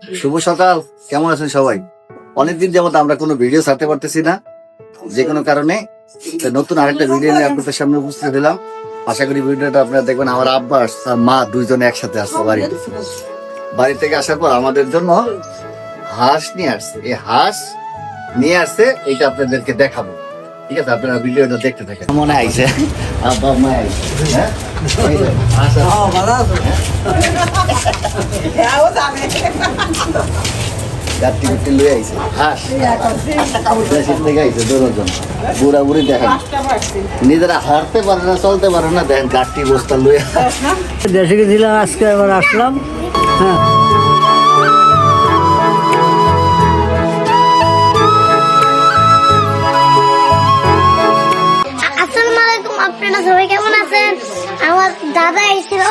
শুভ সকাল, কেমন আছেন সবাই? অনেকদিন যাবত আমরা কোনো ভিডিও ছাড়তে পারতেছি না, যে কোনো কারণে। নতুন আরেকটা ভিডিও নিয়ে আপনাদের সামনে উপস্থিত হলাম। আশা করি ভিডিওটা আপনারা দেখবেন। আমার আব্বা আর মা দুইজনে একসাথে আসছে বাড়ি থেকে আসার পর আমাদের জন্য হাঁস নিয়ে আসছে। এই হাঁস নিয়ে আসছে, এইটা আপনাদেরকে দেখাবো। ঠিক আছে, আপনারা ভিডিওটা দেখতে থাকেন। মনে আইছে আব্বা মা আইছে, হ্যাঁ গাত্তি গুত্তি লয়ে আইছে হাঁস দেশের থেকে আইছে দৌড়ার জন্য। বুড়া বুড়ি দেখেন নিজেরা হাঁটতে পারে না, চলতে পারে না, দেখেন গাঠটি বস্তা লয়ে দেশে গেছিলাম, আজকে আবার আসলাম। হ্যাঁ, আসসালামু আলাইকুম, আপনারা সবাই কেমন আছেন? আমার দাদা এসেছিল,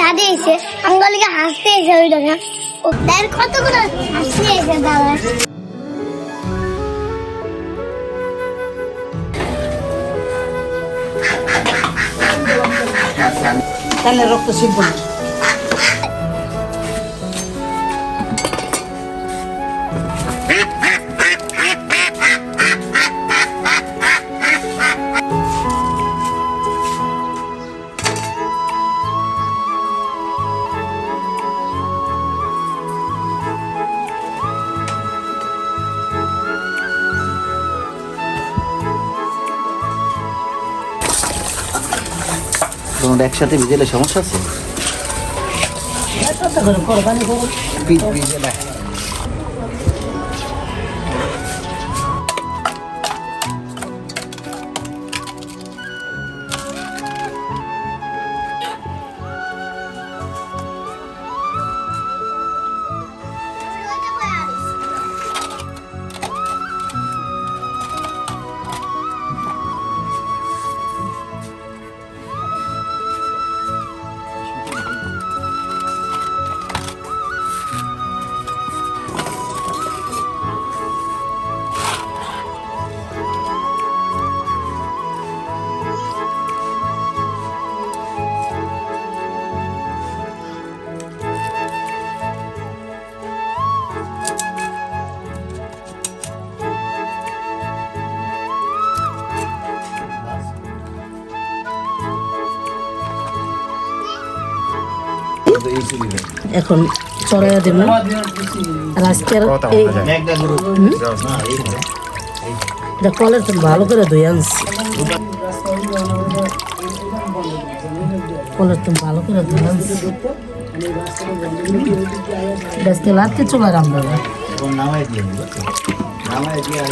দাদি এসে আমার লিগে হাসতে এসে ওই দেখা তার কতগুলো হাসতে এসে দাদা। তাহলে রক্ত শিখব না। তোমরা একসাথে ভিজেলে সমস্যা আছে? ভিজে না। এখন চড়াইয়া দেব। আর আজকের এটা কলের তো ভালো করে ধুয়ে আনছি, কলের তো ভালো করে ধুয়ে আনছি। আজকে রাত্রে চলে রান্না নামাই দিয়ে নামাই দিয়ে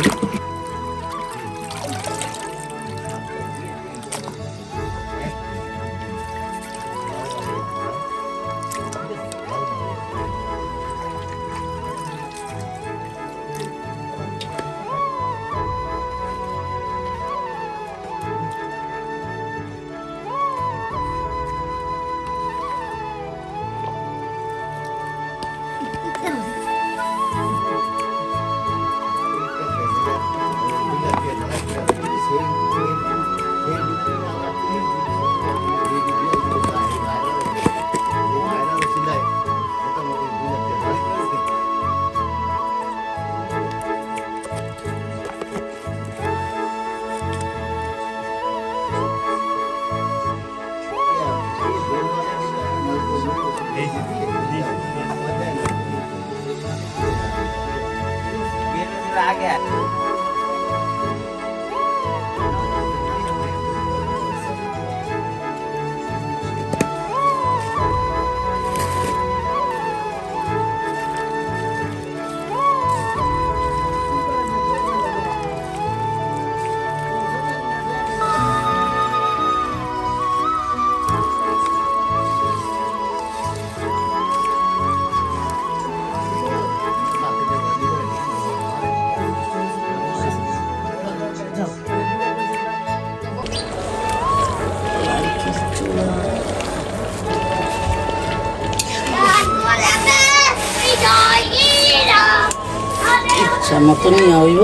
ইচ্ছা মতো নিয়ে হইব।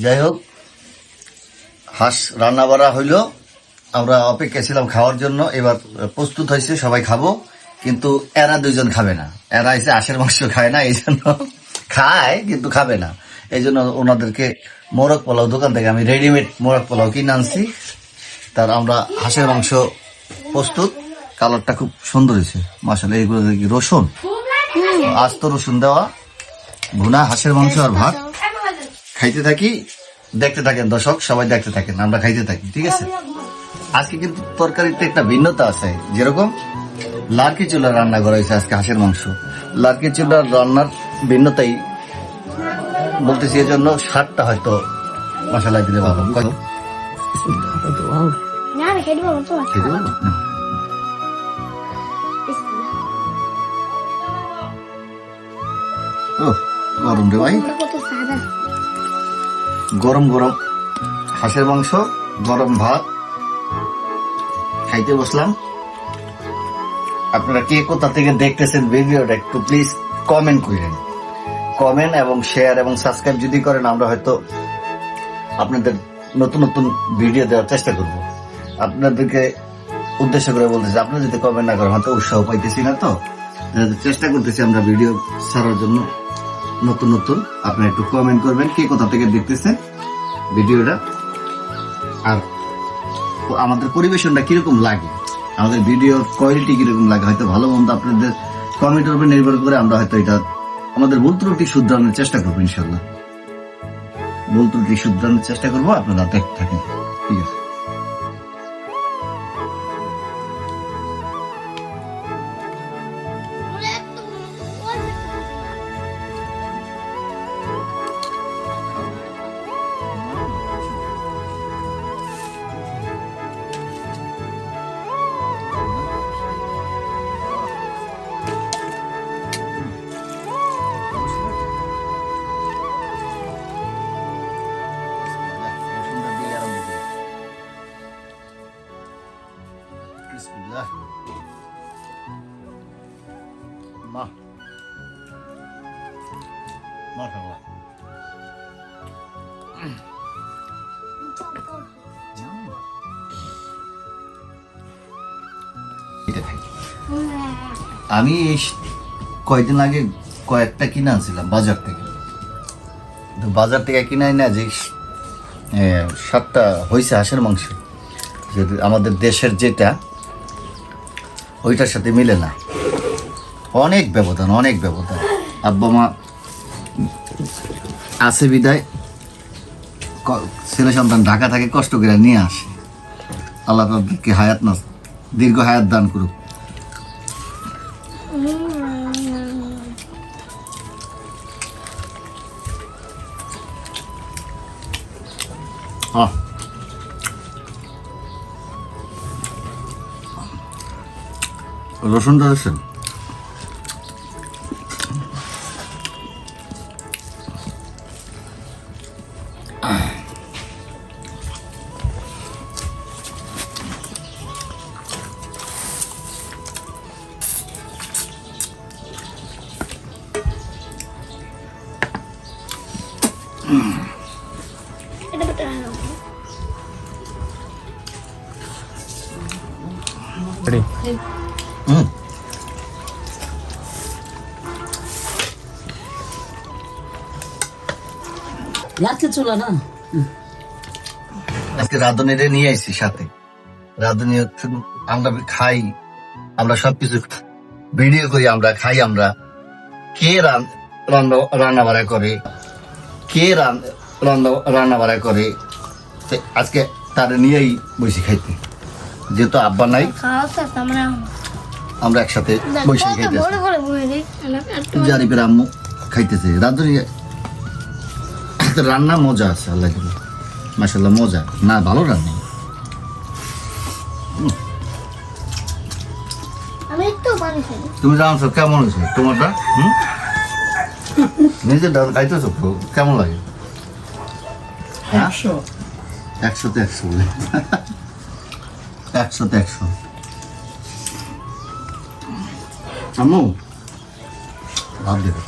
যাই হোক, হাঁস রান্না বাড়া হইলো, আমরা অপেক্ষা ছিলাম খাওয়ার জন্য। এবার প্রস্তুত হয়েছে, সবাই খাবো। কিন্তু এরা দুইজন খাবে না, এরা এসে হাঁসের মাংস খায় না, এই জন্য খায় কিন্তু খাবে না। এই জন্য ওনাদেরকে মোরগ পোলাও দোকান থেকে আমি রেডিমেড মোরগ পোলাও কিনে আনছি। তার আমরা হাঁসের মাংস প্রস্তুত। কালারটা খুব সুন্দর হয়েছে মাশাআল্লাহ। এইগুলো দেখি রসুন, আস্ত রসুন দেওয়া ভুনা হাঁসের মাংস আর ভাত। খাইতে থাকি, দেখতে থাকেন দর্শক, সবাই দেখতে থাকেন, আমরা খাইতে থাকি, ঠিক আছে। আজকে কিন্তু তরকারিতে একটা ভিন্নতা আছে, যেরকম লার্কি চুলা রান্না করা হয়েছে আজকে হাঁসের মাংস। লার্কি চুলার রান্নার ভিন্নতাই বলতেছি, এই জন্য স্বাদটা হয়তো মশলা দিলে ভালো। না না খেতে পারবো তো খেতে পারবো? না। ও গরম রে ভাই, কত সাদা। গরম গরম হাঁসের মাংস, গরম ভাত খাইতে বসলাম। আপনারা কে কোথা থেকে দেখতেছেন ভিডিওটা একটু প্লিজ কমেন্ট করেন। কমেন্ট এবং শেয়ার এবং সাবস্ক্রাইব যদি করেন, আমরা হয়তো আপনাদের নতুন নতুন ভিডিও দেওয়ার চেষ্টা করব। আপনাদেরকে উদ্দেশ্য করে বলতেছি, আপনারা যদি কমেন্ট না করেন হয়তো উৎসাহ পাইতেছি না, তো চেষ্টা করতেছি আমরা ভিডিও ছাড়ার জন্য নতুন নতুন। আপনারা একটু কমেন্ট করবেন কে কোথা থেকে দেখতেছেন ভিডিওটা, আর আমাদের পরিবেশনটা কিরকম লাগে, আমাদের ভিডিওর কোয়ালিটি কিরকম লাগে, হয়তো ভালো মন্দ আপনাদের কমেন্টের উপর নির্ভর করে আমরা হয়তো এটা আমাদের ভুল ত্রুটি শুধরানোর চেষ্টা করবো। ইনশাল্লাহ ভুল ত্রুটি শুধরানোর চেষ্টা করবো, আপনারা দেখতে থাকেন, ঠিক আছে। বিসমিল্লাহ। মা মাশাআল্লাহ। আমি কয়েকদিন আগে কয়েকটা কিনে আনছিলাম বাজার থেকে। তো বাজার থেকে কিনে না যে স্বাদটা হয়েছে হাঁসের মাংস, যদি আমাদের দেশের যেটা ওইটার সাথে মিলে না। অনেক ব্যবধান, অনেক ব্যবধান। আব্বা মা আছে বিদায় ছেলে সন্তান ঢাকা থেকে কষ্ট করে নিয়ে আসে। আল্লাহ তাদেরকে হায়াত না দীর্ঘ হায়াত দান করুক। রসুনটা দেখছেন? আজকে রাঁধুনিরে নিয়ে আসছি সাথে। রাঁধুনি আমরা খাই, আমরা সবকিছু ভিডিও করি, আমরা খাই। আমরা কে রান্না বাড়া করে, কে রান্না বাড়া করে, আজকে তারা নিয়েই বসে খাইতে। যেহেতু আব্বা নাই, আমরা একসাথে বসে খাইতেছি। জারিফের আম্মু খাইতেছে, রাঁধুনি তো রান্না মজা আছে, আল্লাহ মাশাআল্লাহ মজা না, ভালো রান্না। আমি একটু মানুষ হই। তুমি জানছো কেমন হয়েছে তোমারটা? নিজের ডাল খাইতেছো তো কেমন লাগে? 100 100-তে 100 বলে 100-তে 100। আম্মু ভাব দেখো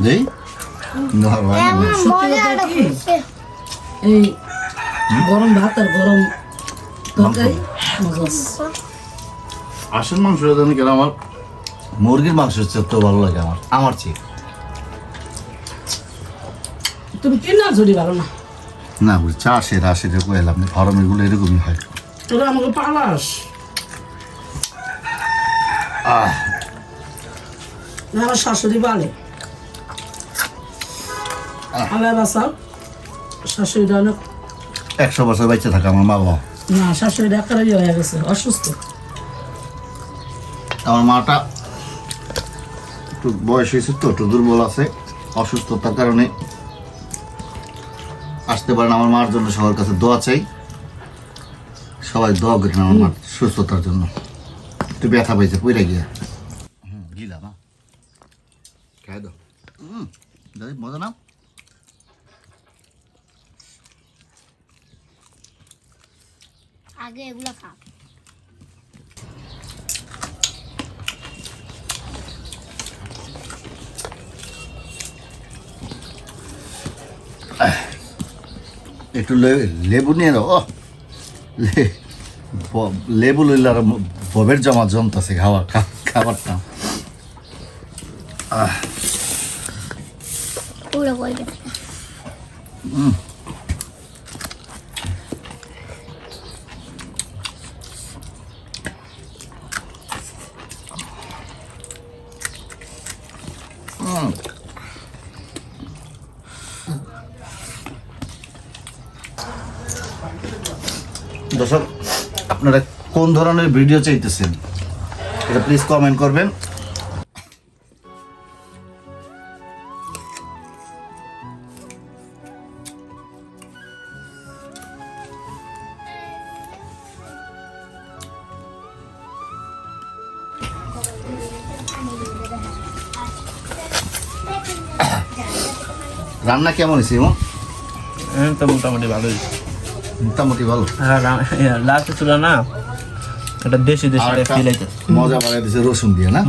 যেই এমন মজাটা হচ্ছে। এই গরম ভাত আর গরম তরকারি মজা আছে। আসল মাংস জানি কেন আমার মুরগির মাংস তো ভালো লাগে আমার চেয়ে। তুমি কিনা ঝুড়ি ভালো না, না বুঝি চাষের আশের কইলাম না, ফার্মের গুলো এরকমই হয়। তোরা আমাকে পালাস না, আমার শাশুড়ি বলে আল্লাহ বাসাও, শাশুড়িটা অনেক 100 বছর বেঁচে থাকে আমার মা বাবা। না, শাশুড়িটা একেবারে ইয়ে হয়ে গেছে, অসুস্থ। আমার মাটা একটু বয়স হয়েছে তো, একটু দুর্বল আছে, অসুস্থতার কারণে আসতে পারেন। আমার মার জন্য সবার কাছে দোয়া চাই, সবাই দোয়া করেন আমার মার সুস্থতার জন্য। একটু ব্যথা পাইছে পইরা গিয়া গিলা না খাই দাও। দাদি মজা না? আগে এগুলো খা। একটু লেবু নিয়ে নাও। লেবু লইলে আর ববের জমা জমতেছে খাবারটা। পুরো বই গেছে। দর্শক, আপনারা কোন ধরনের ভিডিও চাইতেছেন এটা প্লিজ কমেন্ট করবেন। রান্না কেমন হয়েছে? তো মোটামুটি ভালোই। মোটামুটি ভালো। লাস্টে ছিল না এটা দেশি দেশি আর একটা ফিল আইতে মজা বাড়াই দিছে রসুন দিয়ে না?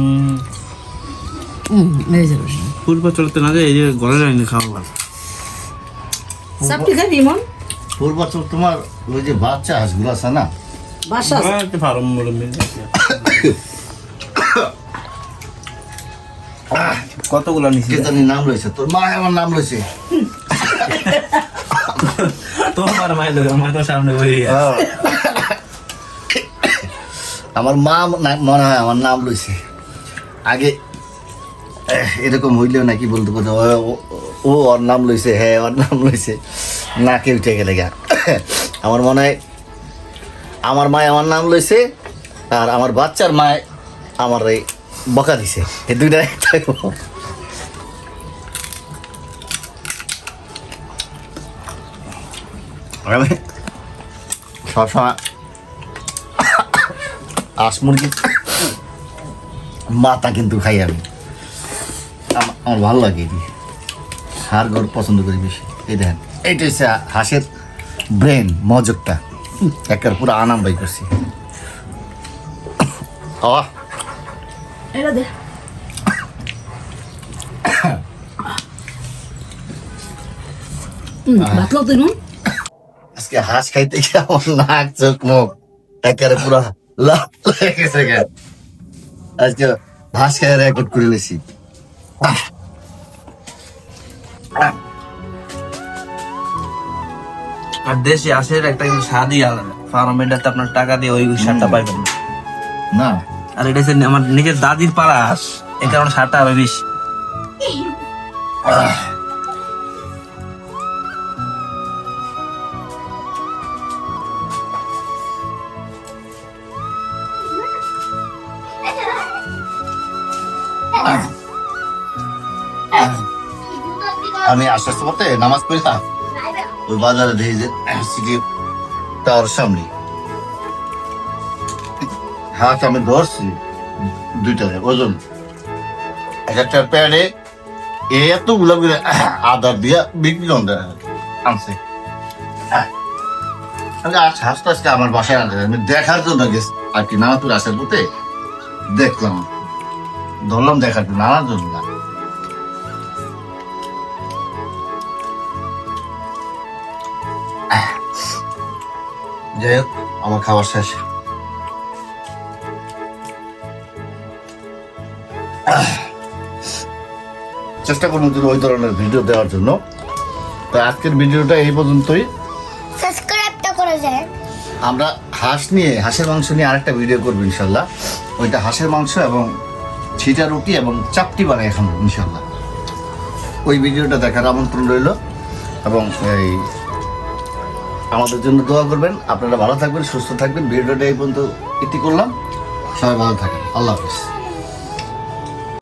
ফুলপা চলতে না যায়, এই যে ঘরে রাইনি খাওয়া ভালো। চাপটি খাবি মন ফুল বছর তোমার ওই যে বাচ্চা হাঁসগুলো আছে না, বাসা ফার্ম কতগুলো নিছি কে জানি নাম রয়েছে, তোর মা আমার নাম রয়েছে। তোমার মায়ের লোক আমার তো সামনে বই আমার মা মনে হয় আমার নাম লইছে আগে। এরকম হইলেও নাকি বলতে বলতে ও ওর নাম লইছে, হ্যাঁ ওর নাম লইছে, না কেউ উঠে গেলে গা। আমার মনে হয় আমার মায় আমার নাম লইছে আর আমার বাচ্চার মায় আমার এই বকা দিছে, এই দুইটা একটাই। আমি সবসময় হাঁস মুরগি মাথা কিন্তু খাই আমি, আমার ভালো লাগে এটি, হাড় ঘর পছন্দ করি বেশি। এই দেখেন এইটা হচ্ছে হাঁসের ব্রেন, মজকটা একের পুরো আনাম বাই করছি। এটা দে ভাতলো তুই নুন আজকে হাঁস খাইতে গিয়ে আমার নাক চোখ মুখ একেবারে পুরো লাল হয়ে গেছে। আজকে হাঁস খাই রেকর্ড করে লেছি। আর দেশি আসের একটা কিন্তু স্বাদই আলাদা। ফার্মেন্টাতে আপনার টাকা দিয়ে ওই সারটা পাইবেন না। না আর এটা হচ্ছে আমার নিজের দাদির পাড়া হাঁস, এই কারণে সারটা হবে বেশি। আমি আস্তে আস্তে পথে নামাজ পড়লাম, ওই বাজারে দেখি যে সিটি টাওয়ার সামনে হাঁস আমি ধরছি দুইটা ওজন, এক একটা প্যাডে এতগুলো করে আদার দিয়া বিক্রি আনছে। হাঁসটা আজকে আমার বাসায় আনতে আমি দেখার জন্য গেছি আর কি, নানাতুর আসার পথে দেখলাম, ধরলাম দেখার জন্য, নানার জন্য না। যাই হোক, আমার খাবার শেষ। চেষ্টা করুন যদি ওই ধরনের ভিডিও দেওয়ার জন্য। তো আজকের ভিডিওটা এই পর্যন্তই। সাবস্ক্রাইবটা করে যায়। আমরা হাঁসের মাংস নিয়ে আরেকটা ভিডিও করবো ইনশাল্লাহ। ওইটা হাঁসের মাংস এবং ছিটা রুটি এবং চাপটি বানাই এখন ইনশাল্লাহ। ওই ভিডিওটা দেখার আমন্ত্রণ রইল এবং এই আমাদের জন্য দোয়া করবেন। আপনারা ভালো থাকবেন, সুস্থ থাকবেন। ভিডিওটা এই পর্যন্ত ইতি করলাম। সবাই ভালো থাকেন। আল্লাহ হাফিজ।